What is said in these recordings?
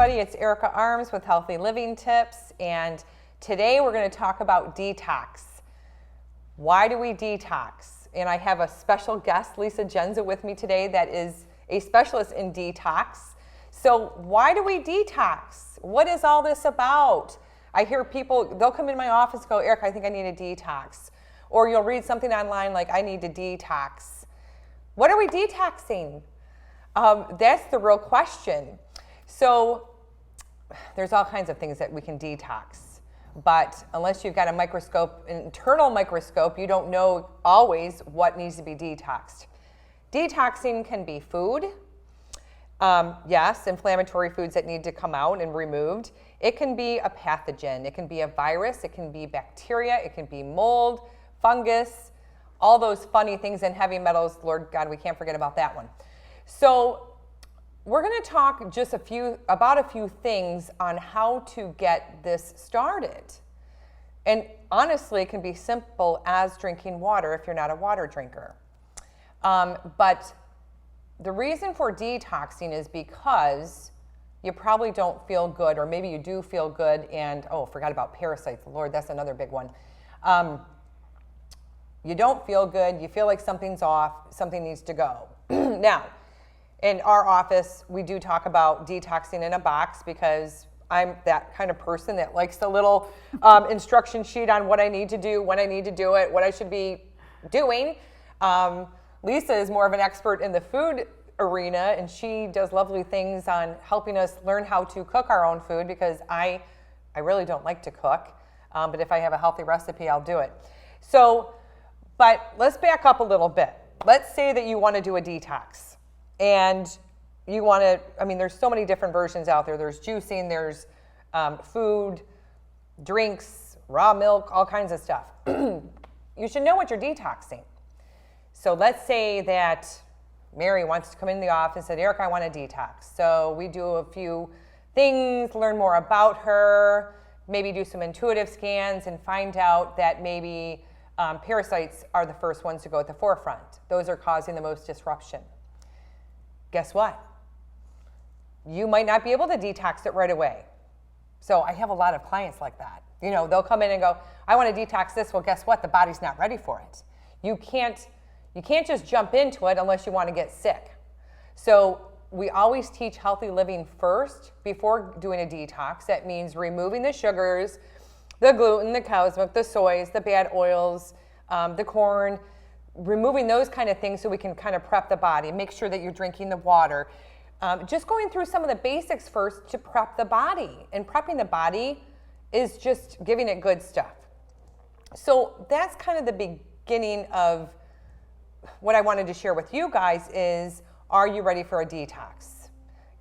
everybody. It's Erica Arms with Healthy Living Tips, and today we're going to talk about detox. Why do we detox? And I have a special guest, Lisa Genza, with me today that is a specialist in detox. So why do we detox? What is all this about? I hear people, they'll come in my office and go, Erica, I think I need a detox. Or you'll read something online like, I need to detox. What are we detoxing? That's the real question. So there's all kinds of things that we can detox, but unless you've got a microscope, an internal microscope, you don't know always what needs to be detoxed. Detoxing can be food. Yes, inflammatory foods that need to come out and removed. It can be a pathogen. It can be a virus. It can be bacteria. It can be mold, fungus, all those funny things, and heavy metals. Lord God, we can't forget about that one. So we're going to talk just about a few things on how to get this started. And honestly, it can be simple as drinking water if you're not a water drinker. But the reason for detoxing is because you probably don't feel good, or maybe you do feel good and, forgot about parasites. Lord, that's another big one. You don't feel good, you feel like something's off, something needs to go. Now, in our office, we do talk about detoxing in a box because I'm that kind of person that likes the little instruction sheet on what I need to do, when I need to do it, what I should be doing. Lisa is more of an expert in the food arena, and she does lovely things on helping us learn how to cook our own food because I really don't like to cook, but if I have a healthy recipe, I'll do it. So, but let's back up a little bit. Let's say that you want to do a detox. And you want to, there's so many different versions out there. There's juicing, there's food, drinks, raw milk, all kinds of stuff. You should know what you're detoxing. So let's say that Mary wants to come in the office and said, Erica, I want to detox. So we do a few things, learn more about her, maybe do some intuitive scans and find out that maybe parasites are the first ones to go at the forefront. Those are causing the most disruption. Guess what? You might not be able to detox it right away. So I have a lot of clients like that. They'll come in and go, I want to detox this. Well, guess what? The body's not ready for it. You can't just jump into it unless you want to get sick. So we always teach healthy living first before doing a detox. That means removing the sugars, the gluten, the cow's milk, the soys, the bad oils, the corn, removing those kind of things so we can kind of prep the body, make sure that you're drinking the water. Just going through some of the basics first to prep the body. And prepping the body is just giving it good stuff. So that's kind of the beginning of what I wanted to share with you guys is, are you ready for a detox?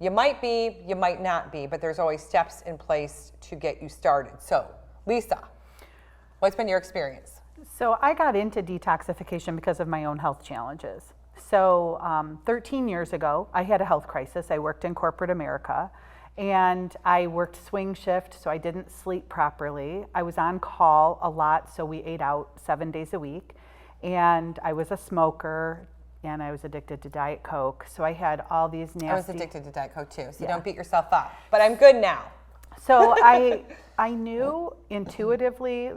You might be, you might not be, but there's always steps in place to get you started. So, Lisa, what's been your experience? So I got into detoxification because of my own health challenges. So 13 years ago, I had a health crisis. I worked in corporate America, and I worked swing shift, so I didn't sleep properly. I was on call a lot, so we ate out 7 days a week. And I was a smoker, and I was addicted to Diet Coke. So I had all these nasty... I was addicted to Diet Coke too, so don't beat yourself up. But I'm good now. So I knew intuitively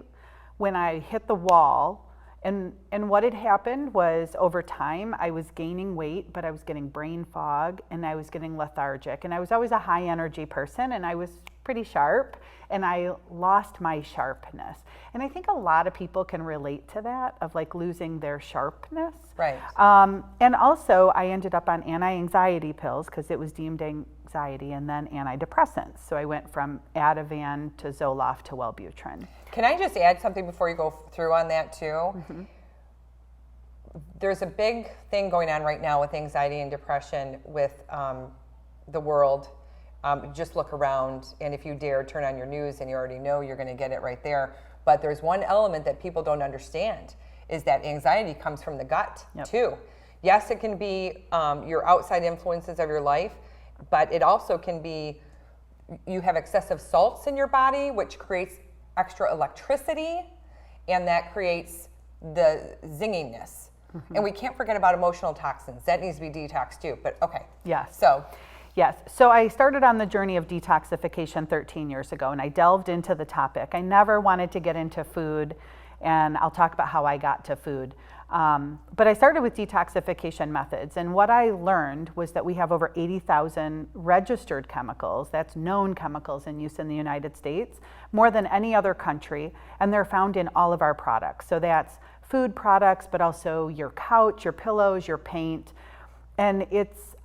when I hit the wall, and what had happened was over time I was gaining weight, but I was getting brain fog and I was getting lethargic, and I was always a high energy person and I was pretty sharp, and I lost my sharpness. And I think a lot of people can relate to that, of like losing their sharpness. Right. And also I ended up on anti-anxiety pills because it was deemed anxiety, and then antidepressants. So I went from Ativan to Zoloft to Wellbutrin. Can I just add something before you go through on that too? Mm-hmm. There's a big thing going on right now with anxiety and depression with the world. Just look around, and if you dare turn on your news, and you already know you're going to get it right there. But there's one element that people don't understand, is that anxiety comes from the gut too. Yes, it can be your outside influences of your life, but it also can be you have excessive salts in your body, which creates extra electricity, and that creates the zinginess. Mm-hmm. And we can't forget about emotional toxins. That needs to be detoxed too, but okay. Yes. So, Yes. So I started on the journey of detoxification 13 years ago, and I delved into the topic. I never wanted to get into food, and I'll talk about how I got to food. But I started with detoxification methods, and what I learned was that we have over 80,000 registered chemicals, that's known chemicals in use in the United States, more than any other country, and they're found in all of our products. So that's food products, but also your couch, your pillows, your paint, and it's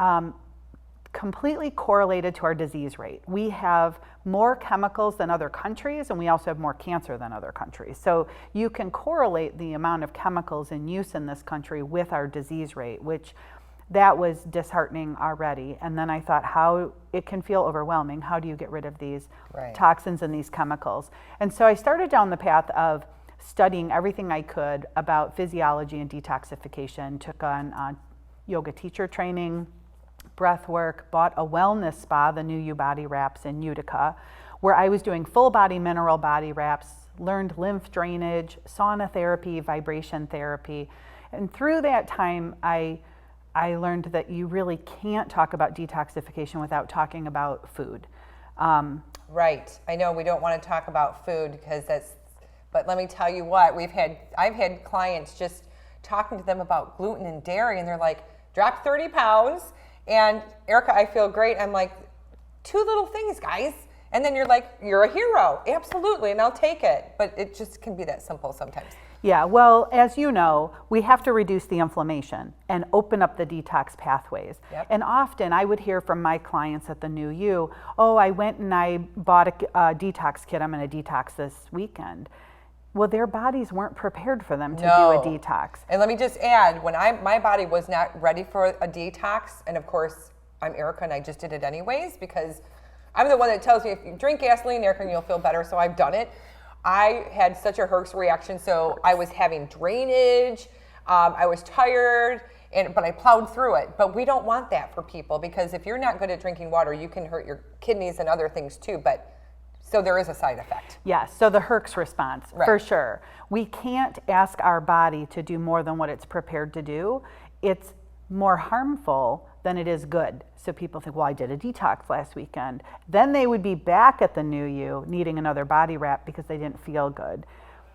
completely correlated to our disease rate. We have more chemicals than other countries, and we also have more cancer than other countries. So you can correlate the amount of chemicals in use in this country with our disease rate, which that was disheartening already. And then I thought, how it can feel overwhelming. How do you get rid of these toxins and these chemicals? And so I started down the path of studying everything I could about physiology and detoxification, took on yoga teacher training, breath work, bought a wellness spa, the new Body Wraps in Utica, where I was doing full body mineral body wraps, learned lymph drainage, sauna therapy, vibration therapy. And through that time, I learned that you really can't talk about detoxification without talking about food. Right. I know we don't want to talk about food because but let me tell you what, I've had clients just talking to them about gluten and dairy, and they're like, dropped 30 pounds. And Erica, I feel great. I'm like, 2 little things, guys. And then you're like, you're a hero. Absolutely, and I'll take it. But it just can be that simple sometimes. Yeah, well, as you know, we have to reduce the inflammation and open up the detox pathways. Yep. And often I would hear from my clients at the New You, oh, I went and I bought a detox kit. I'm going to detox this weekend. Well, their bodies weren't prepared for them to do a detox. And let me just add, when my body was not ready for a detox, and of course, I'm Erica and I just did it anyways because I'm the one that tells you if you drink gasoline, Erica, you'll feel better, so I've done it. I had such a Herx reaction, so I was having drainage, I was tired, but I plowed through it. But we don't want that for people because if you're not good at drinking water, you can hurt your kidneys and other things too. So there is a side effect. Yes, so the Herx response, for sure. We can't ask our body to do more than what it's prepared to do. It's more harmful than it is good. So people think, well, I did a detox last weekend. Then they would be back at the New You needing another body wrap because they didn't feel good.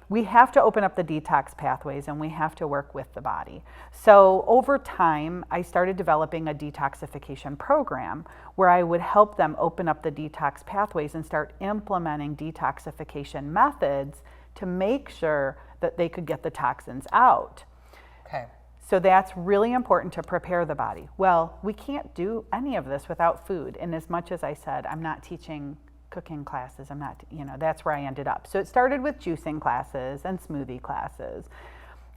We have to open up the detox pathways and we have to work with the body. So over time, I started developing a detoxification program where I would help them open up the detox pathways and start implementing detoxification methods to make sure that they could get the toxins out. Okay. So that's really important to prepare the body. Well, we can't do any of this without food. And as much as I said, I'm not teaching cooking classes, I'm not, that's where I ended up. So it started with juicing classes and smoothie classes.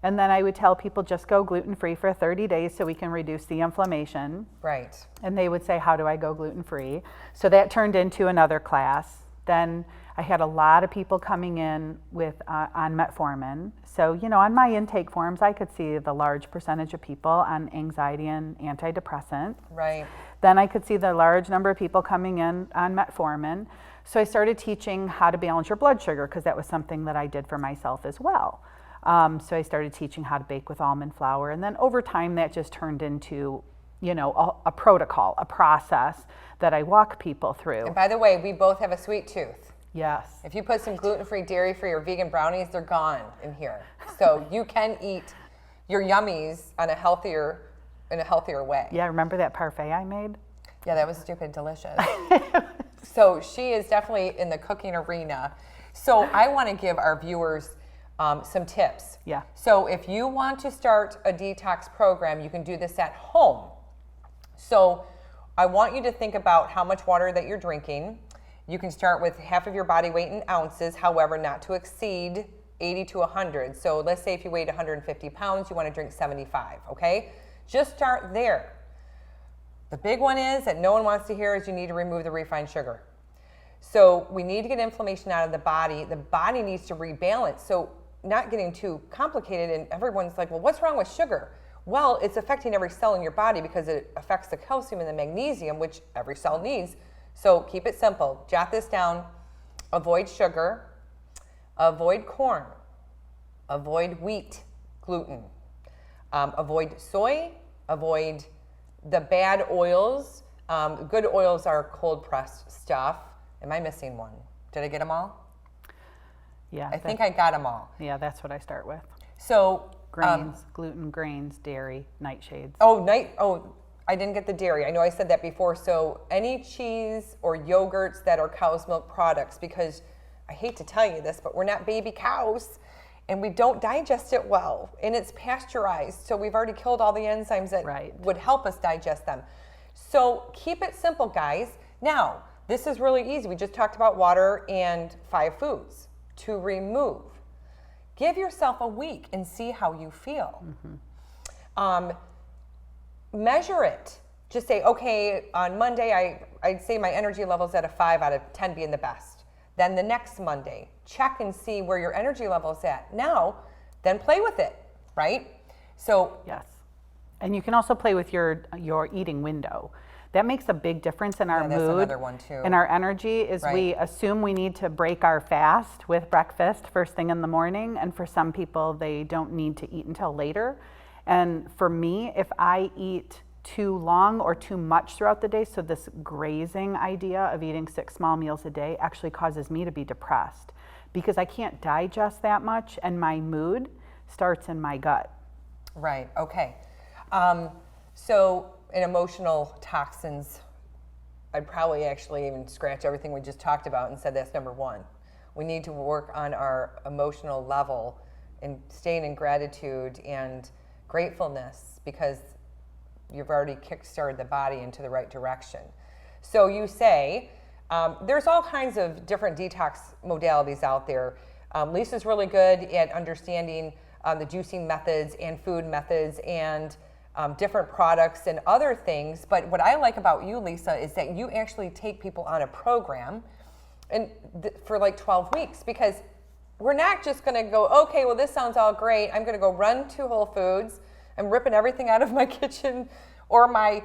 And then I would tell people just go gluten-free for 30 days so we can reduce the inflammation. Right. And they would say, how do I go gluten-free? So that turned into another class. Then I had a lot of people coming in with on metformin. So, on my intake forms, I could see the large percentage of people on anxiety and antidepressant. Right. Then I could see the large number of people coming in on metformin. So I started teaching how to balance your blood sugar because that was something that I did for myself as well. So I started teaching how to bake with almond flour. And then over time, that just turned into, a protocol, a process that I walk people through. And by the way, we both have a sweet tooth. Yes. If you put some gluten-free, dairy-free, or vegan brownies, they're gone in here. So you can eat your yummies in a healthier way. Yeah, remember that parfait I made? Yeah, that was stupid delicious. So she is definitely in the cooking arena. So I want to give our viewers some tips. Yeah. So if you want to start a detox program, you can do this at home. So I want you to think about how much water that you're drinking. You can start with half of your body weight in ounces, however, not to exceed 80 to 100. So let's say if you weighed 150 pounds, you want to drink 75, okay? Just start there. The big one is that no one wants to hear is you need to remove the refined sugar. So we need to get inflammation out of the body. The body needs to rebalance. So not getting too complicated, and everyone's like, well, what's wrong with sugar? Well, it's affecting every cell in your body because it affects the calcium and the magnesium, which every cell needs. So keep it simple. Jot this down. Avoid sugar. Avoid corn. Avoid wheat, gluten. Avoid soy. Avoid the bad oils, Good oils are cold pressed stuff. Am I missing one? Did I get them all? Yeah. I think I got them all. Yeah, that's what I start with. So Grains, gluten, grains, dairy, nightshades. I didn't get the dairy. I know I said that before. So any cheese or yogurts that are cow's milk products, because I hate to tell you this, but we're not baby cows and we don't digest it well, and it's pasteurized. So we've already killed all the enzymes that would help us digest them. So keep it simple, guys. Now, this is really easy. We just talked about water and 5 foods to remove. Give yourself a week and see how you feel. Measure it. Just say, okay, on Monday, I'd say my energy level's at a 5 out of 10 being the best. Then the next Monday, check and see where your energy level's at. Now, then play with it, right? So yes. And you can also play with your eating window. That makes a big difference in our mood. That's another one too. And our energy is we assume we need to break our fast with breakfast first thing in the morning. And for some people, they don't need to eat until later. And for me, if I eat too long or too much throughout the day, so this grazing idea of eating 6 small meals a day actually causes me to be depressed because I can't digest that much and my mood starts in my gut. Right, okay. So in emotional toxins, I'd probably actually even scratch everything we just talked about and said that's number 1. We need to work on our emotional level and staying in gratitude and gratefulness because you've already kickstarted the body into the right direction. So you say, there's all kinds of different detox modalities out there. Lisa's really good at understanding the juicing methods and food methods and different products and other things. But what I like about you, Lisa, is that you actually take people on a program and for like 12 weeks because we're not just going to go, okay, well, this sounds all great. I'm going to go run to Whole Foods. I'm ripping everything out of my kitchen or my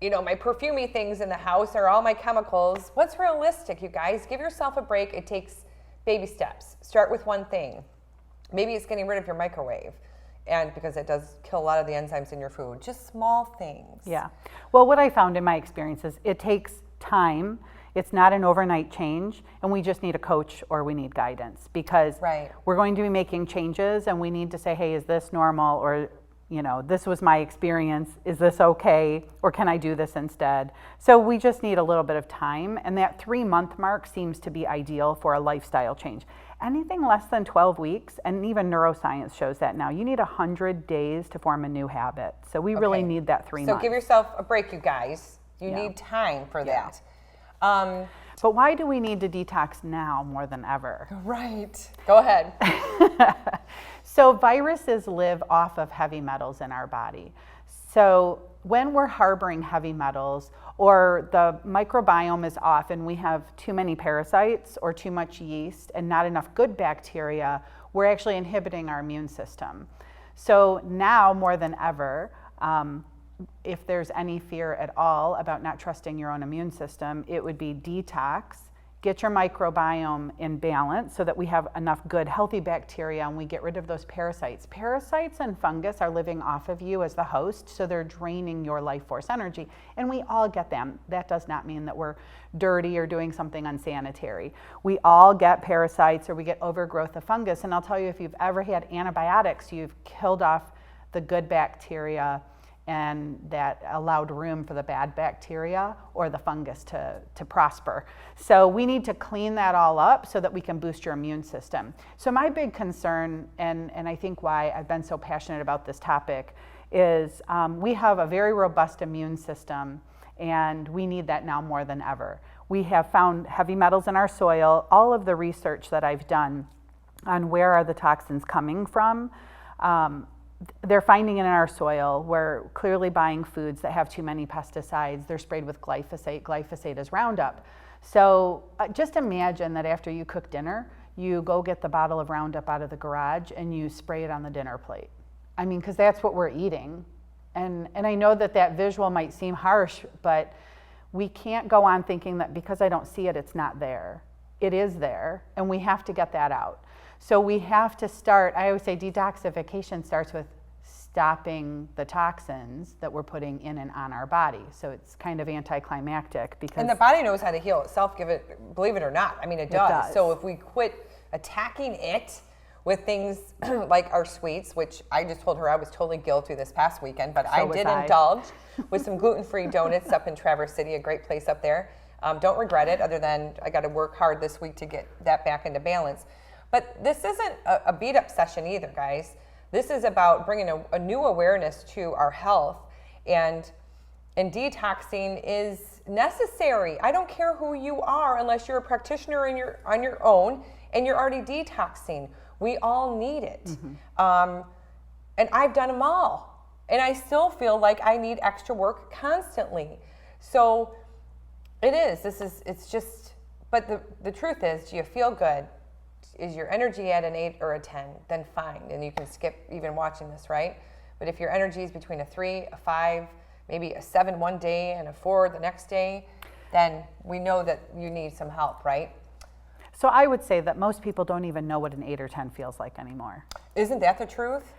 perfumey things in the house or all my chemicals. What's realistic, you guys? Give yourself a break. It takes baby steps. Start with one thing. Maybe it's getting rid of your microwave, and because it does kill a lot of the enzymes in your food. Just small things. Yeah. Well, what I found in my experience is it takes time. It's not an overnight change, and we just need a coach or we need guidance because we're going to be making changes and we need to say, hey, is this normal? Or, this was my experience. Is this okay? Or can I do this instead? So we just need a little bit of time, and that 3-month mark seems to be ideal for a lifestyle change. Anything less than 12 weeks, and even neuroscience shows that now, you need 100 days to form a new habit. So we really need that 3 months. So give yourself a break, you guys. You need time for that. But why do we need to detox now more than ever? Right. Go ahead. So viruses live off of heavy metals in our body. So when we're harboring heavy metals or the microbiome is off and we have too many parasites or too much yeast and not enough good bacteria, we're actually inhibiting our immune system. So now more than ever, if there's any fear at all about not trusting your own immune system, it would be detox, get your microbiome in balance so that we have enough good, healthy bacteria and we get rid of those parasites. Parasites and fungus are living off of you as the host, so they're draining your life force energy. And we all get them. That does not mean that we're dirty or doing something unsanitary. We all get parasites or we get overgrowth of fungus. And I'll tell you, if you've ever had antibiotics, you've killed off the good bacteria and that allowed room for the bad bacteria or the fungus to prosper. So we need to clean that all up so that we can boost your immune system. So my big concern, and I think why I've been so passionate about this topic, is we have a very robust immune system and we need that now more than ever. We have found heavy metals in our soil. All of the research that I've done on where are the toxins coming from, they're finding it in our soil. We're clearly buying foods that have too many pesticides. They're sprayed with glyphosate. Glyphosate is Roundup. So just imagine that after you cook dinner, you go get the bottle of Roundup out of the garage and you spray it on the dinner plate. I mean, because that's what we're eating. And I know that visual might seem harsh, but we can't go on thinking that because I don't see it, it's not there. It is there, and we have to get that out. So we have to start, I always say detoxification starts with stopping the toxins that we're putting in and on our body. So it's kind of anticlimactic because... And the body knows how to heal itself, believe it or not. I mean, it does. So if we quit attacking it with things like our sweets, which I just told her I was totally guilty this past weekend, but I did indulge with some gluten-free donuts up in Traverse City, a great place up there. Don't regret it, other than I got to work hard this week to get that back into balance. But this isn't a beat-up session either, guys. This is about bringing a new awareness to our health, and detoxing is necessary. I don't care who you are, unless you're a practitioner on your own and you're already detoxing. We all need it. And I've done them all. And I still feel like I need extra work constantly. So it's just, but the truth is, do you feel good? Is your energy at an 8 or a 10? Then fine. And you can skip even watching this, right? But if your energy is between a 3, a 5, maybe a 7 one day and a 4 the next day, then we know that you need some help, right? So I would say that most people don't even know what an 8 or 10 feels like anymore. Isn't that the truth?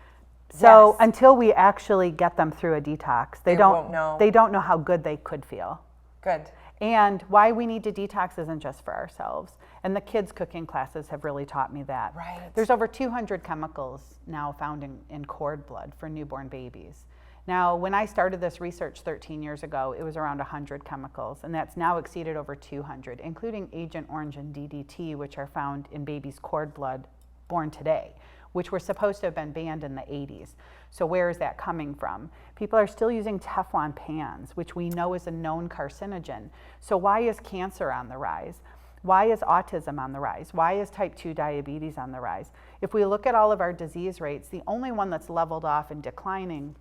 So Yes. until we actually get them through a detox, they won't know. They don't know how good they could feel. Good. And why we need to detox isn't just for ourselves. And the kids' cooking classes have really taught me that. Right. There's over 200 chemicals now found in cord blood for newborn babies. Now, when I started this research 13 years ago, it was around 100 chemicals, and that's now exceeded over 200, including Agent Orange and DDT, which are found in babies' cord blood born today, which were supposed to have been banned in the 80s. So where is that coming from? People are still using Teflon pans, which we know is a known carcinogen. So why is cancer on the rise? Why is autism on the rise? Why is type 2 diabetes on the rise? If we look at all of our disease rates, the only one that's leveled off and declining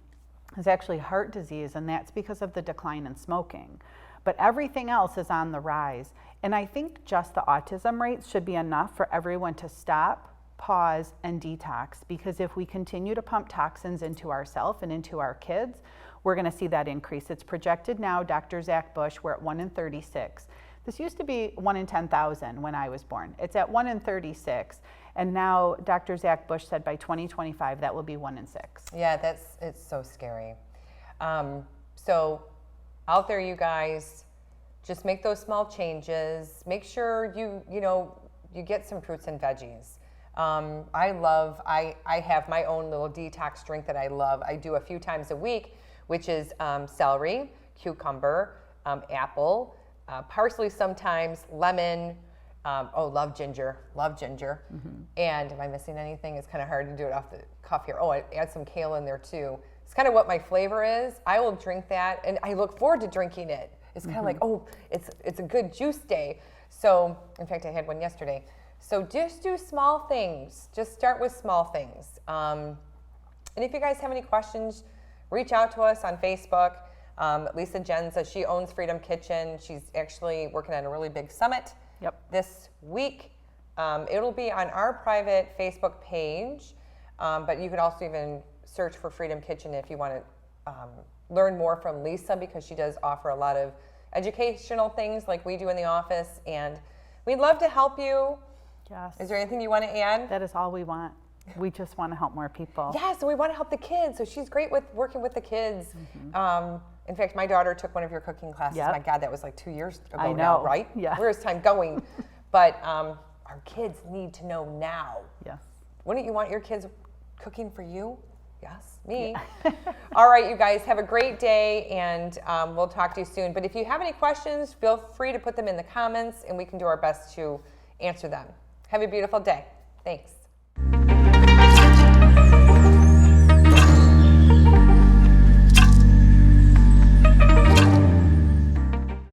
is actually heart disease, and that's because of the decline in smoking. But everything else is on the rise. And I think just the autism rates should be enough for everyone to stop, pause, and detox, because if we continue to pump toxins into ourselves and into our kids, we're going to see that increase. It's projected now, Dr. Zach Bush, we're at 1 in 36. This used to be 1 in 10,000 when I was born. It's at 1 in 36. And now Dr. Zach Bush said by 2025, that will be 1 in 6. Yeah, it's so scary. So out there, you guys, just make those small changes. Make sure you get some fruits and veggies. I have my own little detox drink that I love. I do a few times a week, which is celery, cucumber, apple, parsley sometimes, lemon. Love ginger. Mm-hmm. And am I missing anything? It's kind of hard to do it off the cuff here. I add some kale in there too. It's kind of what my flavor is. I will drink that, and I look forward to drinking it. It's kind of like, it's a good juice day. So, in fact, I had one yesterday. So just do small things. Just start with small things. And if you guys have any questions, reach out to us on Facebook. Lisa Jen says she owns Freedom Kitchen. She's actually working on a really big summit this week. It'll be on our private Facebook page, but you could also even search for Freedom Kitchen if you want to learn more from Lisa, because she does offer a lot of educational things like we do in the office, and we'd love to help you. Yes. Is there anything you want to add? That is all we want. We just want to help more people. Yeah, so we want to help the kids. So she's great with working with the kids. Mm-hmm. In fact, my daughter took one of your cooking classes. Yep. My God, that was like 2 years ago I know. now, right? Yeah. Where is time going? But our kids need to know now. Yes. Wouldn't you want your kids cooking for you? Yes, me. Yeah. All right, you guys, have a great day, and we'll talk to you soon. But if you have any questions, feel free to put them in the comments, and we can do our best to answer them. Have a beautiful day. Thanks.